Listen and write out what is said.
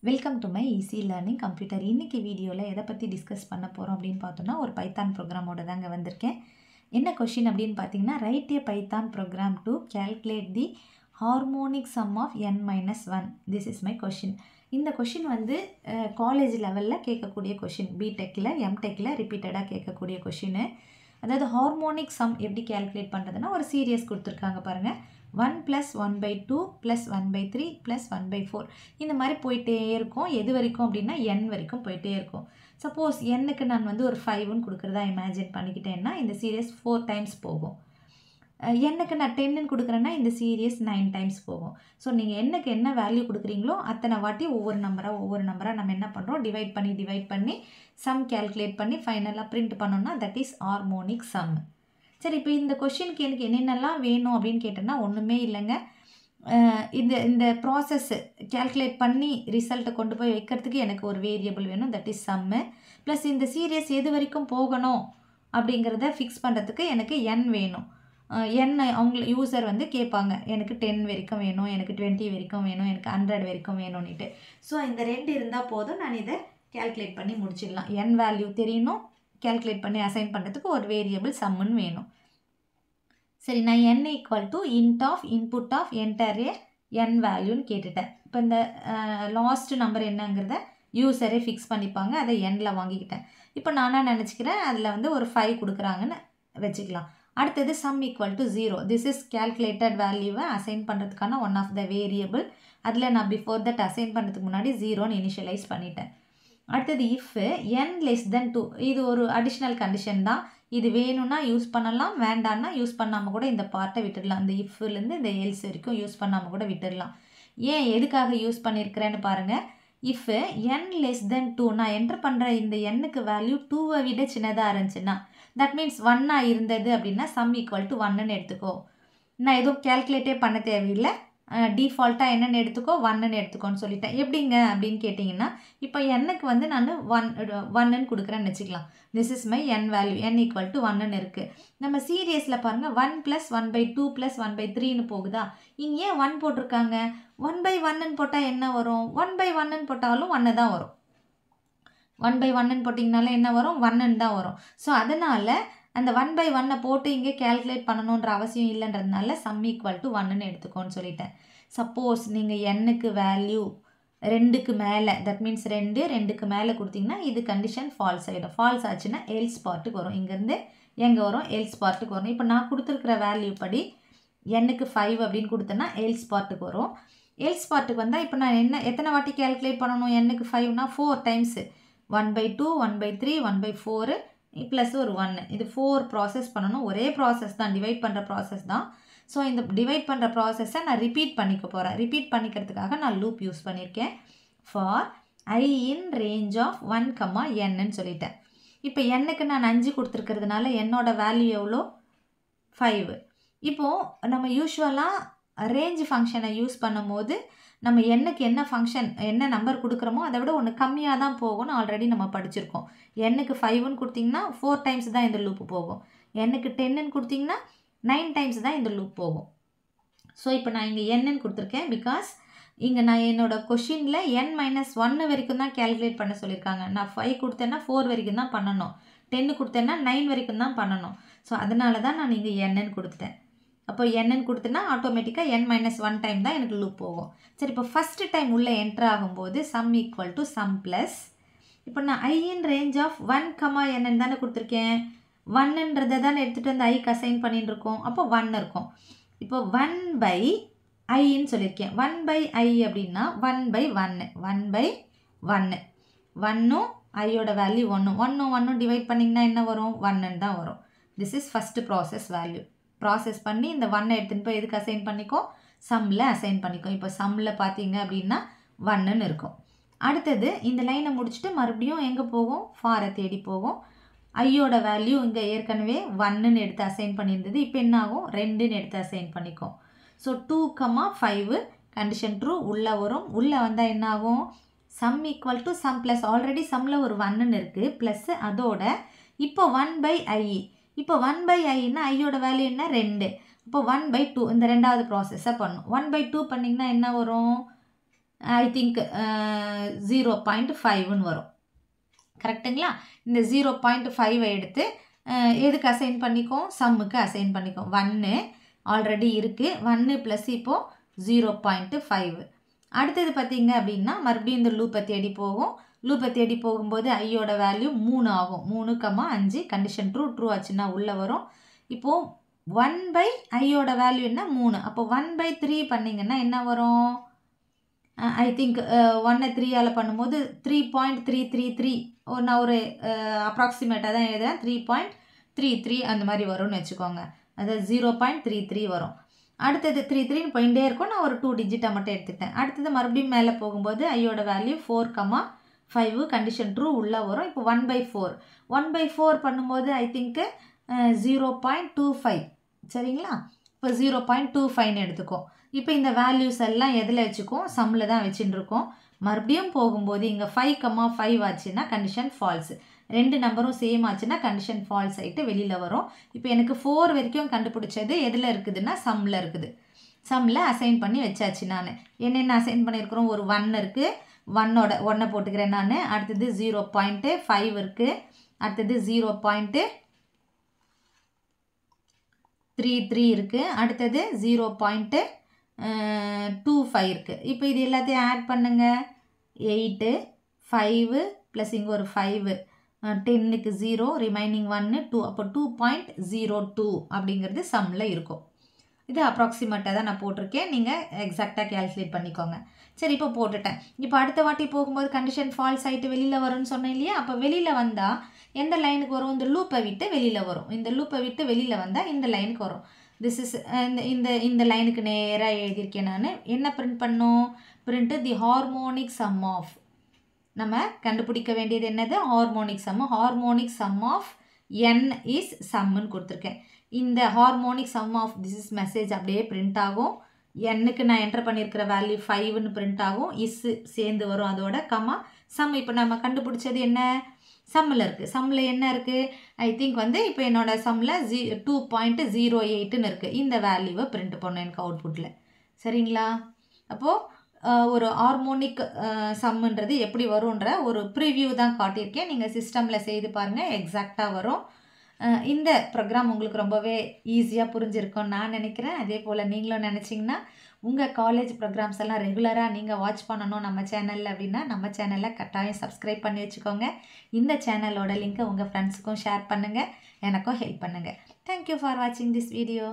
Welcome to my easy learning computer. இன்றைக்கி வீடியோவில் எதை பற்றி டிஸ்கஸ் பண்ண போகிறோம் அப்படின்னு பார்த்தோன்னா ஒரு பைத்தான் ப்ரோக்ராமோட தாங்க வந்திருக்கேன். என்ன கொஷின் அப்படின்னு பார்த்தீங்கன்னா, write a Python program to calculate the harmonic sum of n-1. This is my question. இந்த கொஷின் வந்து காலேஜ் லெவலில் கேட்கக்கூடிய கொஷின், பிடெக்கில் எம்டெக்கில் ரிப்பீட்டடாக கேட்கக்கூடிய கொஷின். அதாவது ஹார்மோனிக் சம் எப்படி கேல்குலேட் பண்ணுறதுன்னா, ஒரு சீரியஸ் கொடுத்துருக்காங்க பாருங்கள். 1 + 1/2 + 1/3 + 1/4 இந்த மாதிரி போயிட்டே இருக்கும். எது வரைக்கும் அப்படின்னா n வரைக்கும் போயிட்டே இருக்கும். சப்போஸ் என்னுக்கு நான் வந்து ஒரு 5ன்னு கொடுக்குறதா இமேஜின் பண்ணிக்கிட்டேன்னா இந்த சீரியஸ் 4 டைம்ஸ் போகும். என்னுக்கு நான் 10ன்னு கொடுக்குறேன்னா இந்த சீரியஸ் 9 டைம்ஸ் போகும். ஸோ நீங்கள் என்னுக்கு என்ன வேல்யூ கொடுக்குறீங்களோ அத்தனை வாட்டி ஒவ்வொரு நம்பராக நம்ம என்ன பண்ணுறோம், டிவைட் பண்ணி சம் கேல்குலேட் பண்ணி ஃபைனலாக பிரிண்ட் பண்ணோம்னா தட் இஸ் ஹார்மோனிக் சம். சரி, இப்போ இந்த கொஷினுக்கு எனக்கு என்னென்னலாம் வேணும் அப்படின்னு கேட்டேன்னா ஒன்றுமே இல்லைங்க. இந்த ப்ராசஸ்ஸு கேல்குலேட் பண்ணி ரிசல்ட்டை கொண்டு போய் வைக்கிறதுக்கு எனக்கு ஒரு வேரியபிள் வேணும், தட் இஸ் சம்மு. ப்ளஸ் இந்த சீரியஸ் எது வரைக்கும் போகணும் அப்படிங்கிறத ஃபிக்ஸ் பண்ணுறதுக்கு எனக்கு n வேணும். அவங்க யூசர் வந்து கேட்பாங்க, எனக்கு 10 வரைக்கும் வேணும், எனக்கு 20 வரைக்கும் வேணும், எனக்கு 100 வரைக்கும் வேணும்னுட்டு. ஸோ இந்த 2 இருந்தால் போதும், நான் இதை கேல்குலேட் பண்ணி முடிச்சிடலாம். n வேல்யூ தெரியணும், கேல்குலேட் பண்ணி அசைன் பண்ணுறதுக்கு ஒரு வேரியபிள் சம்முன்னு வேணும். சரி, நான் n = int of input of enter n வேல்யூன்னு கேட்டுட்டேன். இப்போ இந்த லாஸ்ட் நம்பர் என்னங்கிறத யூசரே ஃபிக்ஸ் பண்ணிப்பாங்க, அதை n வாங்கிக்கிட்டேன். இப்போ நானாக நினச்சிக்கிறேன் அதில் வந்து ஒரு 5 கொடுக்குறாங்கன்னு வச்சுக்கலாம். அடுத்தது சம் = 0. திஸ் இஸ் கேல்குலேட்டட் வேல்யூவை அசைன் பண்ணுறதுக்கான ஒன் ஆஃப் த வேரியபிள். அதில் நான் பிஃபோர் தட் அசைன் பண்ணுறதுக்கு முன்னாடி 0ன்னு இனிஷியலைஸ் பண்ணிட்டேன். அடுத்தது இஃப் n < 2. இது ஒரு அடிஷ்னல் கண்டிஷன் தான். இது வேணும்னா யூஸ் பண்ணலாம், வேண்டான்னா யூஸ் பண்ணாமல் கூட இந்த பார்ட்டை விட்டுடலாம். இந்த இஃப்லேருந்து இந்த எல்ஸ் வரைக்கும் யூஸ் பண்ணாமல் கூட விட்டுடலாம். ஏன் எதுக்காக யூஸ் பண்ணியிருக்கிறேன்னு பாருங்கள். இஃப் n < 2 நான் என்டர் பண்ணுற இந்த எண்ணுக்கு வேல்யூ 2வை விட சின்னதாக இருந்துச்சுன்னா, தட் மீன்ஸ் 1ஆக இருந்தது அப்படின்னா சம் = 1ன்னு எடுத்துக்கோ. நான் எதுவும் கேல்குலேட்டே பண்ண தேவையில்லை, டிஃபால்ட்டாக என்னென்னு எடுத்துக்கோ, 1ன்னு எடுத்துக்கோன்னு சொல்லிட்டேன். எப்படிங்க அப்படின்னு கேட்டிங்கன்னா, இப்போ என்னுக்கு வந்து நான் 1ன்னு கொடுக்குறேன்னு வச்சுக்கலாம். This is my n value, n = 1ன்னு இருக்குது. நம்ம சீரியஸில் பாருங்கள், 1 + 1/2 + 1/3ன்னு போகுதா. இங்கே ஏன் 1 போட்டிருக்காங்க? 1/1ன்னு போட்டால் என்ன வரும்? 1/1ன்னு போட்டாலும் 1 தான் வரும். 1/1ன்னு போட்டிங்கனால என்ன வரும்? 1ன்னு தான் வரும். ஸோ அதனால் அந்த 1/1 போட்டு இங்கே கேல்குலேட் பண்ணணுன்ற அவசியம் இல்லைன்றதுனால சம் = 1ன்னு எடுத்துக்கோன்னு சொல்லிட்டேன். சப்போஸ் நீங்கள் என்னுக்கு வேல்யூ 2க்கு மேலே, தட் மீன்ஸ் 2க்கு மேலே கொடுத்தீங்கன்னா இது கண்டிஷன் ஃபால்ஸ் ஆகிடும். ஃபால்ஸ் ஆச்சுன்னா எல்ஸ் பார்ட்டுக்கு வரும். இங்கேருந்து எங்கே வரும்? எல்ஸ் பார்ட்டுக்கு வரும். இப்போ நான் கொடுத்துருக்குற வேல்யூ படி என்னுக்கு 5 அப்படின்னு கொடுத்தேன்னா எல்ஸ் பார்ட்டுக்கு வரும். எல்ஸ் பார்ட்டுக்கு வந்தால் இப்போ நான் எத்தனை வாட்டி கேல்குலேட் பண்ணணும்? என்னுக்கு 5னா 4 டைம்ஸு. 1/2, 1/3, 1/4 ப்ளஸ் ஒரு 1. இது 4 ப்ராசஸ் பண்ணணும். ஒரே ப்ராசஸ் தான், டிவைட் பண்ணுற ப்ராசஸ் தான். ஸோ இந்த டிவைட் பண்ணுற ப்ராசஸை நான் ரிப்பீட் பண்ணிக்க போகிறேன். ரிப்பீட் பண்ணிக்கிறதுக்காக நான் லூப் யூஸ் பண்ணியிருக்கேன். For I in range of 1, nன்னு சொல்லிட்டேன். இப்போ என்னுக்கு நான் 5 கொடுத்துருக்கிறதுனால என்னோட வேல்யூ எவ்வளோ? 5. இப்போது நம்ம யூஸ்வலாக ரேஞ்ச் ஃபங்க்ஷனை யூஸ் பண்ணும்போது நம்ம என்னுக்கு என்ன ஃபங்க்ஷன், என்ன நம்பர் கொடுக்குறோமோ அதை விட ஒன்று கம்மியாக தான் போகும்னு ஆல்ரெடி நம்ம படிச்சிருக்கோம். என்னுக்கு 5ன்னு கொடுத்திங்கன்னா 4 டைம்ஸ் தான் இந்த லூப்பு போகும். என்னுக்கு 10ன்னு கொடுத்திங்கன்னா 9 டைம்ஸ் தான் இந்த லூப் போகும். ஸோ இப்போ நான் இங்கே nன்னு கொடுத்துருக்கேன். பிகாஸ் இங்கே நான் என்னோடய கொஷினில் n-1 வரைக்கும் தான் கேல்குலேட் பண்ண சொல்லியிருக்காங்க. நான் 5 கொடுத்தேன்னா 4 வரைக்கும் தான் பண்ணணும், 10 கொடுத்தேன்னா 9 வரைக்கும் தான் பண்ணணும். ஸோ அதனால தான் நான் இங்கே nன்னு கொடுத்துட்டேன். அப்போ nன்னு கொடுத்தேன்னா ஆட்டோமேட்டிக்காக n-1 டைம் தான் எனக்கு லூப் போகும். சரி, இப்போ ஃபஸ்ட்டு டைம் உள்ளே என்ட்ரு ஆகும்போது சம் = சம் ப்ளஸ், இப்போ நான் I in range of 1, nன்னு தானே கொடுத்துருக்கேன். 1ன்றதை தானே எடுத்துகிட்டு வந்து ஐக்கு அசைன் பண்ணிட்டு இருக்கோம். அப்போ 1 இருக்கும். இப்போ 1/iன்னு சொல்லியிருக்கேன். 1/i அப்படின்னா 1/1. 1/1. 1ம் ஐயோட வேல்யூ 1 டிவைட் பண்ணிங்கன்னா என்ன வரும்? 1ன்னு தான் வரும். This is first process value. Process பண்ணி இந்த 1 எடுத்துகிட்டு போய் எதுக்கு அசைன் பண்ணிக்கோ? சம்மில் அசைன் பண்ணிக்கோ. இப்போ சம்மில் பார்த்தீங்க அப்படின்னா 1ன்னு இருக்கும். அடுத்தது இந்த லைனை முடிச்சுட்டு மறுபடியும் எங்கே போகும்? ஃபாரை தேடி போகும். ஐயோட வேல்யூ இங்கே ஏற்கனவே 1ன்னு எடுத்து அசைன் பண்ணியிருந்தது. இப்போ என்ன ஆகும்? 2ன்னு எடுத்து அசைன் பண்ணிக்கும். ஸோ 2, 5 கண்டிஷன் ட்ரூ உள்ளே வரும். உள்ளே வந்தால் என்ன ஆகும்? சம் = சம் ப்ளஸ், ஆல்ரெடி சம்மில் ஒரு 1ன்னு இருக்குது, ப்ளஸ் அதோட இப்போ 1/i. இப்போ 1/iன்னா ஐயோட வேல்யூ என்ன? 2. இப்போ 1/2 இந்த ரெண்டாவது ப்ராசஸை பண்ணும். 1/2 பண்ணிங்கன்னா என்ன வரும்? ஐ திங்க் 0.5ன்னு வரும். கரெக்டுங்களா? இந்த 0.5 எடுத்து எதுக்கு அசைன் பண்ணிக்கோம்? சம்முக்கு அசைன் பண்ணிக்கோம். 1 ஆல்ரெடி இருக்குது. 1 ப்ளஸ் இப்போது 0.5. அடுத்தது பார்த்தீங்க அப்படின்னா மறுபடியும் இந்த லூப்பை தேடி போகும். லூப்பை தேடி போகும்போது ஐயோட வேல்யூ 3 ஆகும். 3,5 கண்டிஷன் ட்ரூ ஆச்சுன்னா உள்ளே வரும். இப்போது 1 ஐயோட வேல்யூ என்ன? 3. அப்போ 1/3 பண்ணிங்கன்னா என்ன வரும்? ஐ திங்க் 1 3ஆல் பண்ணும்போது 3.333 நான் ஒரு அப்ராக்சிமேட்டாக தான் எழுதுறேன். 3.33 அந்த மாதிரி வரும்னு வச்சுக்கோங்க. அதாவது 0.33 வரும். அடுத்தது 33 போயிட்டே இருக்கும். நான் ஒரு 2 டிஜிட்டை மட்டும் எடுத்துக்கிட்டேன். அடுத்தது மறுபடியும் மேலே போகும்போது ஐயோட வேல்யூ 4,5 கண்டிஷன் ட்ரூ உள்ளே வரும். இப்போ 1/4 1/4 பண்ணும்போது ஐ திங்க்கு 0.25 சரிங்களா? இப்போ 0.25ன்னு எடுத்துக்கோம். இப்போ இந்த வேல்யூஸ் எல்லாம் எதில் வச்சுக்கோம்? சம்மில் தான் வச்சுட்டு இருக்கோம். மறுபடியும் போகும்போது இங்கே 5,5 ஆச்சுன்னா கண்டிஷன் ஃபால்ஸ். 2 நம்பரும் சேம் ஆச்சுன்னா கண்டிஷன் ஃபால்ஸ் ஆகிட்டு வெளியில் வரும். இப்போ எனக்கு 4 வரைக்கும் கண்டுபிடிச்சது எதில் இருக்குதுன்னா சம்மில் இருக்குது. சம்மில் அசைன் பண்ணி வச்சாச்சு. நான் என்னென்ன அசைன் பண்ணியிருக்கிறோம்? ஒரு 1 இருக்குது. 1 போட்டுக்கிறேன் நான். அடுத்தது 0.5 இருக்குது. அடுத்தது 0.33 இருக்குது. அடுத்தது 0.25 இருக்குது. இப்போ இது எல்லாத்தையும் ஆட் பண்ணுங்கள். 8 5 ப்ளஸ் இங்கே ஒரு 5 10க்கு 0 ரிமைனிங் 1 2 அப்போ 2.02 அப்படிங்கிறது சம்மில் இருக்கும். இது அப்ராக்சிமேட்டாக தான் நான் போட்டிருக்கேன். நீங்கள் எக்ஸாக்டாக கேல்குலேட் பண்ணிக்கோங்க. சரி இப்போ போட்டுட்டேன். இப்போ அடுத்த வாட்டி போகும்போது கண்டிஷன் ஃபால்ஸ் ஆகிட்டு வெளியில் வரும்னு சொன்னேன் இல்லையா? அப்போ வெளியில் வந்தால் எந்த லைனுக்கு வரும்? இந்த லூப்பை விட்டு வெளியில் வரும். இந்த லூப்பை விட்டு வெளியில் வந்தால் இந்த லைனுக்கு வரும். திஸ் இஸ் இந்த லைனுக்கு நேராக எழுதியிருக்கேன் நான். என்ன பிரிண்ட் பண்ணும்? Print the harmonic sum of. நம்ம கண்டுபிடிக்க வேண்டியது என்னது? Harmonic sum. Harmonic sum of n is சம்முன்னு கொடுத்துருக்கேன். இந்த harmonic sum of this is message அப்படியே பிரிண்ட் ஆகும். என்னுக்கு நான் என்டர் பண்ணியிருக்கிற வேல்யூ 5ன்னு பிரிண்ட் ஆகும். இஸ் சேர்ந்து வரும் அதோட கம்மா சம். இப்போ நம்ம கண்டுபிடிச்சது என்ன? சம்மில் இருக்குது. சம்மில் என்ன இருக்குது? ஐ திங்க் இப்போ என்னோட சம்மில் 2.08ன்னு இருக்குது. இந்த வேல்யூவை பிரிண்ட் பண்ணணும் எனக்கு அவுட்புட்டில். சரிங்களா? அப்போது ஒரு ஹார்மோனிக் சம்முன்றது எப்படி வரும்ன்ற ஒரு ப்ரிவ்யூ தான் காட்டியிருக்கேன். நீங்கள் சிஸ்டமில் செய்து பாருங்கள், எக்ஸாக்டாக வரும். இந்த ப்ரோக்ராம் உங்களுக்கு ரொம்பவே ஈஸியாக புரிஞ்சிருக்கும்னு நான் நினைக்கிறேன். அதே போல் நீங்களும் நினச்சிங்கன்னா உங்கள் காலேஜ் ப்ரோக்ராம்ஸ் எல்லாம் ரெகுலராக நீங்கள் வாட்ச் பண்ணணும் நம்ம சேனலில் அப்படின்னா நம்ம சேனலை கட்டாயம் சப்ஸ்கிரைப் பண்ணி வச்சுக்கோங்க. இந்த சேனலோட லிங்க்கை உங்கள் ஃப்ரெண்ட்ஸுக்கும் ஷேர் பண்ணுங்கள், எனக்கும் ஹெல்ப் பண்ணுங்கள். தேங்க்யூ ஃபார் வாட்சிங் திஸ் வீடியோ.